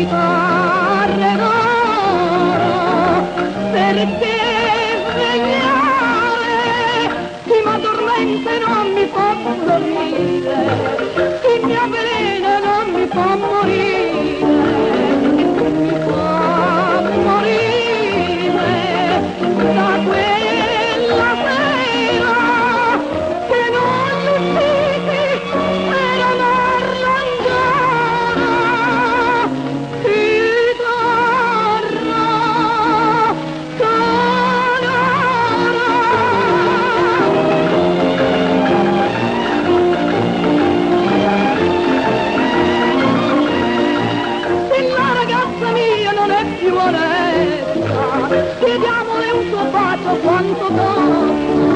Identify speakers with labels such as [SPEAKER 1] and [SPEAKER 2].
[SPEAKER 1] chitarre d'oro, perché svegliare chi m'addormenta e non mi fa dormire, chi mi avvelena e non mi fa morire, mi fa morire da quella sera che non usciti per amarla ancora. Chitarra se la ragazza mia non è più onesta, chiediamole un suo bacio quanto costa.